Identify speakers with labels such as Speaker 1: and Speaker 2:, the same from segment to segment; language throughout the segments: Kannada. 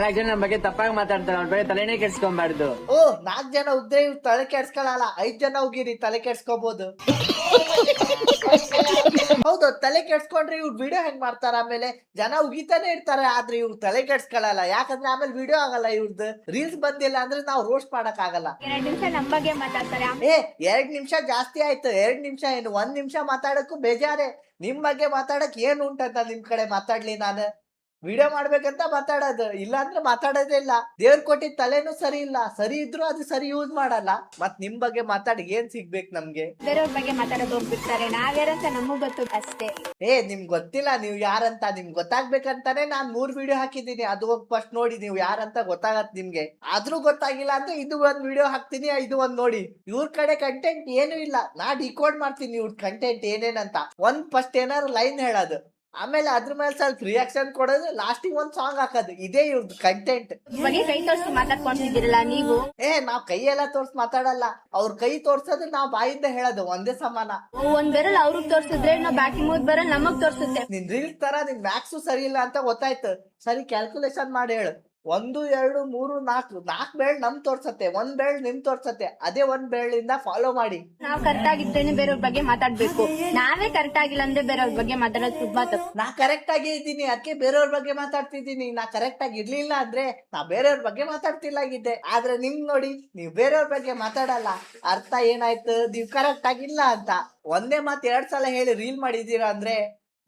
Speaker 1: ನಾಲ್ಕು ಜನ ನಮ್ ಬಗ್ಗೆ ತಪ್ಪಾಗಿ ಮಾತಾಡ್ತಾರೆ, ಅವ್ರ ಬಗ್ಗೆ ತಲೆನೇ ಕೆಡ್ಸ್ಕೊಂಬಾರ್ದು.
Speaker 2: ಓ 4 ಜನ ಉಗ್ದ್ರೆ ಇವ್ ತಲೆ ಕೆಡ್ಸ್ಕೊಳಲ್ಲ, 5 ಜನ ಉಗಿರಿ ತಲೆ ಕೆಡ್ಸ್ಕೊಬಹುದು. ಹೌದು, ತಲೆ ಕೆಡ್ಸ್ಕೊಂಡ್ರೆ ಇವ್ರು ವಿಡಿಯೋ ಹೆಂಗ್ ಮಾಡ್ತಾರ, ಆಮೇಲೆ ಜನ ಉಗಿತಾನೆ ಇರ್ತಾರೆ, ಆದ್ರೆ ಇವ್ರು ತಲೆ ಕೆಡ್ಸ್ಕೊಳಲ್ಲ. ಯಾಕಂದ್ರೆ ಆಮೇಲೆ ವಿಡಿಯೋ ಆಗಲ್ಲ, ಇವ್ರದ್ದು ರೀಲ್ಸ್ ಬಂದಿಲ್ಲ ಅಂದ್ರೆ ನಾವು ರೋಸ್ಟ್ ಮಾಡಕ್ ಆಗಲ್ಲ.
Speaker 3: 2 ನಿಮಿಷ ನಮ್ ಬಗ್ಗೆ ಮಾತಾಡ್ತಾರೆ.
Speaker 2: 2 ನಿಮಿಷ ಜಾಸ್ತಿ ಆಯ್ತು. 2 ನಿಮಿಷ ಏನು, 1 ನಿಮಿಷ ಮಾತಾಡಕ್ಕೂ ಬೇಜಾರೆ. ನಿಮ್ ಬಗ್ಗೆ ಮಾತಾಡಕ್ ಏನ್ ಉಂಟಂತ ನಿಮ್ ಕಡೆ ಮಾತಾಡ್ಲಿ ನಾನು? ವಿಡಿಯೋ ಮಾಡ್ಬೇಕಂತ ಮಾತಾಡೋದು, ಇಲ್ಲ ಅಂದ್ರೆ ಮಾತಾಡೋದೇ ಇಲ್ಲ. ದೇವ್ರ ಕೊಟ್ಟಿದ್ ತಲೆನೂ ಸರಿ ಇಲ್ಲ, ಸರಿ ಇದ್ರು ಅದು ಸರಿ ಯೂಸ್ ಮಾಡಲ್ಲ. ಮತ್ ನಿಮ್ ಬಗ್ಗೆ ಮಾತಾಡಿ ಏನ್ ಸಿಗ್ಬೇಕು ನಮ್ಗೆ?
Speaker 3: ಬೇರೆಯವ್ರ ಬಗ್ಗೆ ಮಾತಾಡೋದು ಹೋಗ್ಬಿಡ್ತಾರೆ. ನಾವ್ಯಾರಂತ ನಮಗ್ ಗೊತ್ತು ಅಷ್ಟೇ.
Speaker 2: ನಿಮ್ಗ್ ಗೊತ್ತಿಲ್ಲ ನೀವ್ ಯಾರಂತ. ನಿಮ್ಗ್ ಗೊತ್ತಾಗ್ಬೇಕಂತಾನೆ ನಾನ್ 3 ವಿಡಿಯೋ ಹಾಕಿದೀನಿ. ಅದು ಹೋಗಿ ಫಸ್ಟ್ ನೋಡಿ, ನೀವು ಯಾರಂತ ಗೊತ್ತಾಗತ್ ನಿಮ್ಗೆ. ಆದ್ರೂ ಗೊತ್ತಾಗಿಲ್ಲ ಅಂದ್ರೆ ಇದು ಒಂದ್ ವಿಡಿಯೋ ಹಾಕ್ತೀನಿ, ಇದು ಒಂದ್ ನೋಡಿ. ಇವ್ರ ಕಡೆ ಕಂಟೆಂಟ್ ಏನು ಇಲ್ಲ, ನಾ ಡಿಕೋಡ್ ಮಾಡ್ತೀನಿ ಇವ್ರ ಕಂಟೆಂಟ್ ಏನೇನಂತ. ಫಸ್ಟ್ ಏನಾದ್ರು ಲೈನ್ ಹೇಳೋದು, ಆಮೇಲೆ ಅದ್ರ ಮೇಲೆ ಸ್ವಲ್ಪ ರಿಯಾಕ್ಷನ್ ಕೊಡೋದು, ಲಾಸ್ಟಿಗೆ ಒಂದ್ ಸಾಂಗ್ ಹಾಕೋದು. ಇದೇ ಇವ್ರದ್ದು ಕಂಟೆಂಟ್.
Speaker 3: ಬಗ್ಗೆ ಕೈ ತೋರಿಸಿ ಮಾತಾಡ್ಕೊಂತಿದ್ದೀರಲ್ಲ ನೀವು.
Speaker 2: ನಾವ್ ಕೈಯೆಲ್ಲ ತೋರ್ಸ್ ಮಾತಾಡಲ್ಲ. ಅವ್ರ ಕೈ ತೋರ್ಸೋದು ನಾವ್ ಬಾಯಿಂದ ಹೇಳೋದು ಒಂದೇ ಸಮಾನ.
Speaker 3: ಒಂದ್ ಬೆರಲ್ ಅವ್ರಿಗೆ ತೋರ್ಸಿದ್ರೆ ನಾವ್ ಬಾಕಿ 3 ಬೆರಲ್ ನಮಗ್ ತೋರ್ಸುತ್ತೆ.
Speaker 2: ನಿನ್ ರೀಲ್ಸ್ ತರ ನಿನ್ ಮ್ಯಾಕ್ಸು ಸರಿ ಇಲ್ಲ ಅಂತ ಗೊತ್ತಾಯ್ತು. ಸರಿ ಕ್ಯಾಲ್ಕುಲೇಷನ್ ಮಾಡಿ ಹೇಳು. 1 2 3 4 ಬೆರಳು ನಮ್ ತೋರ್ಸತ್ತೆ, 1 ಬೆರಳು ನಿಮ್ ತೋರ್ಸತ್ತೆ. ಅದೇ 1 ಬೆರಳಿಂದ ಫಾಲೋ ಮಾಡಿ.
Speaker 3: ನಾವ್ ಕರೆಕ್ಟ್ ಆಗಿದ್ರೇನೆ ಬೇರೆಯವ್ರ ಬಗ್ಗೆ ಮಾತಾಡ್ಬೇಕು. ನಾವೇ ಕರೆಕ್ಟ್ ಆಗಿಲ್ಲ ಅಂದ್ರೆ ಬೇರೆಯವ್ರ ಬಗ್ಗೆ ಮಾತಾಡೋದು ತುಂಬಾ ತಪ್ಪು.
Speaker 2: ನಾ ಕರೆಕ್ಟ್ ಆಗಿ ಇದ್ದೀನಿ, ಅದಕ್ಕೆ ಬೇರೆಯವ್ರ ಬಗ್ಗೆ ಮಾತಾಡ್ತಿದ್ದೀನಿ. ನಾ ಕರೆಕ್ಟ್ ಆಗಿ ಇರ್ಲಿಲ್ಲ ಅಂದ್ರೆ ನಾ ಬೇರೆಯವ್ರ ಬಗ್ಗೆ ಮಾತಾಡ್ತಿಲ್ಲಾಗಿದ್ದೆ. ಆದ್ರೆ ನಿಮ್ ನೋಡಿ, ನೀವ್ ಬೇರೆಯವ್ರ ಬಗ್ಗೆ ಮಾತಾಡಲ್ಲ. ಅರ್ಥ ಏನಾಯ್ತು? ನೀವ್ ಕರೆಕ್ಟ್ ಆಗಿಲ್ಲ ಅಂತ. ಒಂದೇ ಮಾತು 2 ಸಲ ಹೇಳಿ ರೀಲ್ ಮಾಡಿದೀರಾ ಅಂದ್ರೆ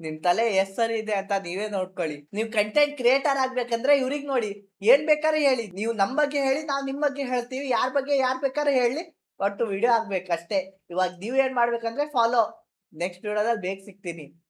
Speaker 2: ನಿಮ್ ತಲೆ ಎಷ್ಟ್ ಸರಿ ಇದೆ ಅಂತ ನೀವೇ ನೋಡ್ಕೊಳ್ಳಿ. ನೀವ್ ಕಂಟೆಂಟ್ ಕ್ರಿಯೇಟರ್ ಆಗ್ಬೇಕಂದ್ರೆ ಇವ್ರಿಗ್ ನೋಡಿ, ಏನ್ ಬೇಕಾದ್ರೆ ಹೇಳಿ. ನೀವು ನಮ್ ಬಗ್ಗೆ ಹೇಳಿ, ನಾವ್ ನಿಮ್ ಬಗ್ಗೆ ಹೇಳ್ತೀವಿ. ಯಾರ್ ಬಗ್ಗೆ ಯಾರ್ ಬೇಕಾದ್ರೆ ಹೇಳಿ, ಒಟ್ಟು ವಿಡಿಯೋ ಆಗ್ಬೇಕಷ್ಟೇ. ಇವಾಗ ನೀವ್ ಏನ್ ಮಾಡ್ಬೇಕಂದ್ರೆ ಫಾಲೋ. ನೆಕ್ಸ್ಟ್ ವಿಡಿಯೋದಲ್ಲಿ ಬೇಗ ಸಿಗ್ತೀನಿ.